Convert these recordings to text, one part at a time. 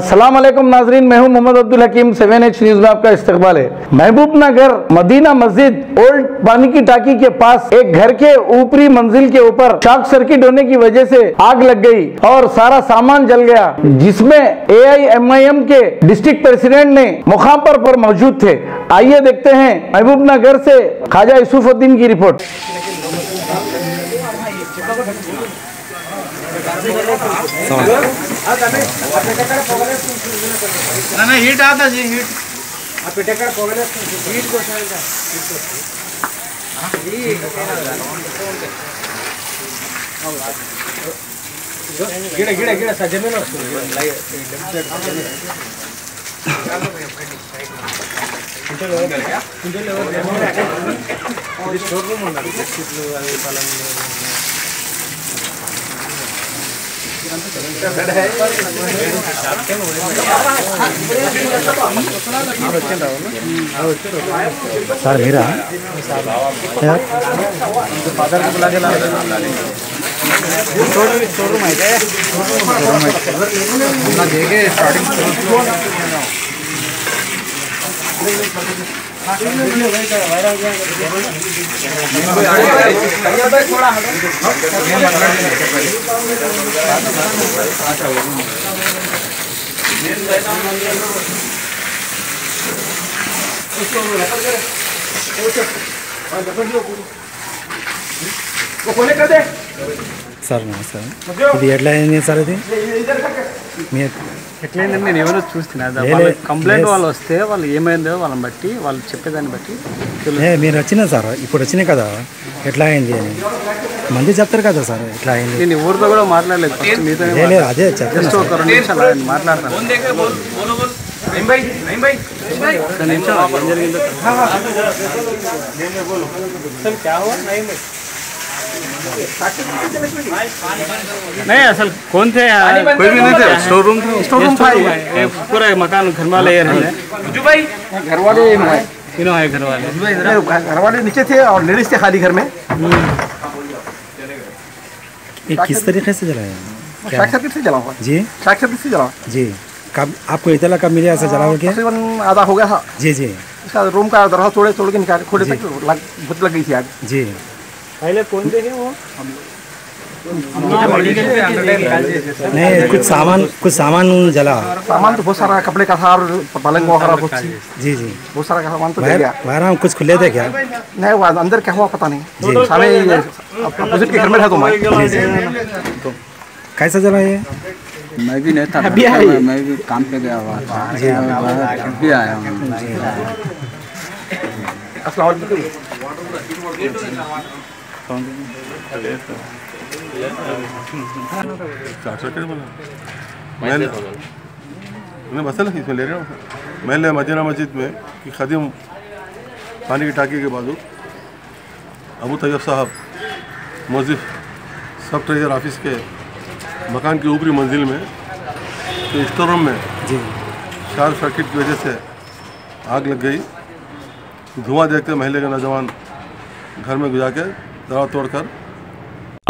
अस्सलाम वालेकुम नाजरीन, मैं हूं मोहम्मद अब्दुल हकीम। 7H न्यूज में आपका इस्तकबाल है। महबूबनगर मदीना मस्जिद ओल्ड पानी की टाकी के पास एक घर के ऊपरी मंजिल के ऊपर शॉर्ट सर्किट होने की वजह से आग लग गई और सारा सामान जल गया, जिसमें AIMIM के डिस्ट्रिक्ट प्रेसिडेंट ने मुकाम पर मौजूद थे। आइए देखते हैं महबूबनगर से ख्वाजा यूसुफुद्दीन की रिपोर्ट। ना हीट आता जी, हीट गिಡ ಗಿಡ ಗಿಡ ಜಮೀನು స్టోర్ రూమ్ ఉండాలి. చెట్లు అవి పలం सर मेरा फादर को बुला के ला स्टोर रूम है क्या? ना देखे स्टार्टिंग సార్ నమస్కారం. ఇది ఎట్లా అయింది సార్? ఇది ఎట్లయిందని నేను ఎవరో చూస్తున్నా. కంప్లైంట్ వాళ్ళు వస్తే వాళ్ళు ఏమైందో వాళ్ళని బట్టి వాళ్ళు చెప్పేదాన్ని బట్టి మీరు వచ్చినా సార్, ఇప్పుడు వచ్చినాయి కదా ఎట్లా అయింది అని మంది చెప్తారు కదా సార్ ఎట్లా అయింది. నేను ఎవరితో కూడా మాట్లాడలేదు, మీతో అదే చెప్తాను. ఒక 2 నిమిషాలు మాట్లాడతాను. नहीं असल कौन थे? कोई भी नहीं थे. स्टोर रूम था. पूरा मकान घर वाले घर वाले तीनों है. घर वाले नीचे थे और लेडीज थे खाली घर में. किस तरीके से जलाया? शॉर्ट सर्किट से जला हुआ जी. शॉर्ट सर्किट से जला जी. कब आपको इतला कब मिला ऐसा जला हुआ? क्या तकरीबन आधा हो गया था. जी जी. इसका रूम का दरवाजा तोड़ के निकाल खोले तक भूत लग गई थी आग. जी. पहले कौन थे वो? नहीं, कुछ सामान जला. सामान तो बहुत सारा कपड़े का था और पलंग वगैरह बहुत सी. जी जी. बहुत सारा सामान तो जल गया. बाहर हम कुछ खुले थे क्या? नहीं, वो अंदर क्या हुआ पता नहीं. सामने अपोजिट के घर में था. तो कैसा जला ये? मैं भी नहीं था, मैं भी काम पे गया हुआ था. जी. भी आया हूँ. मसला इसमें ले रहा हूँ. महल मदीना मस्जिद में कि खदीम पानी की टाकी के बाजू अबू तैयब साहब मुज़िफ़ सब ट्रेजर ऑफिस के मकान की ऊपरी मंजिल में तो स्टोर रूम में जी शॉर्ट सर्किट की वजह से आग लग गई. धुआं देखते महल्ले के नौजवान घर में गुजार के दरवाजा तोड़कर.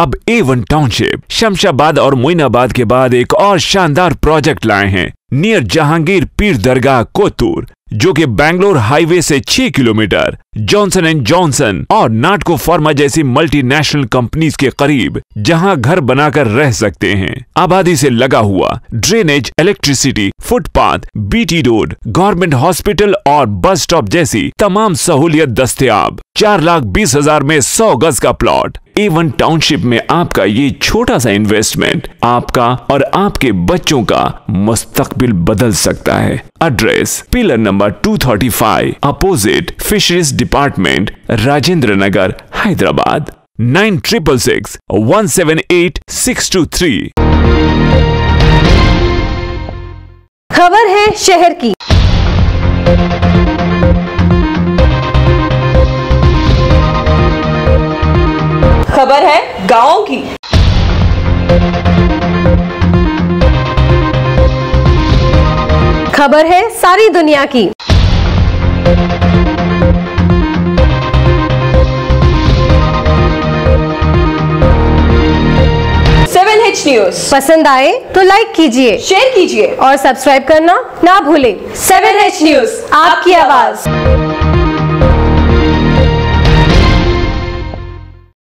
अब A1 टाउनशिप शमशाबाद और मोइनाबाद के बाद एक और शानदार प्रोजेक्ट लाए हैं नियर जहांगीर पीर दरगाह कोतूर, जो कि बैंगलोर हाईवे से 6 किलोमीटर जॉनसन एंड जॉनसन और नाटको फार्मा जैसी मल्टीनेशनल कंपनीज के करीब, जहां घर बनाकर रह सकते हैं. आबादी से लगा हुआ drainage, electricity, footpath, BT road, government hospital और बस स्टॉप जैसी तमाम सहूलियत दस्तयाब. 4,20,000 में 100 गज का प्लॉट. A1 टाउनशिप में आपका ये छोटा सा इन्वेस्टमेंट आपका और आपके बच्चों का मुस्तकबिल बदल सकता है. Address pillar number 235 opposite fisheries department, Rajendra Nagar, Hyderabad. 9666178623. खबर है शहर की. खबर है गांव की. खबर है सारी दुनिया की. न्यूज पसंद आए तो लाइक कीजिए, शेयर कीजिए और सब्सक्राइब करना ना भूलें। 7H न्यूज, आपकी आवाज।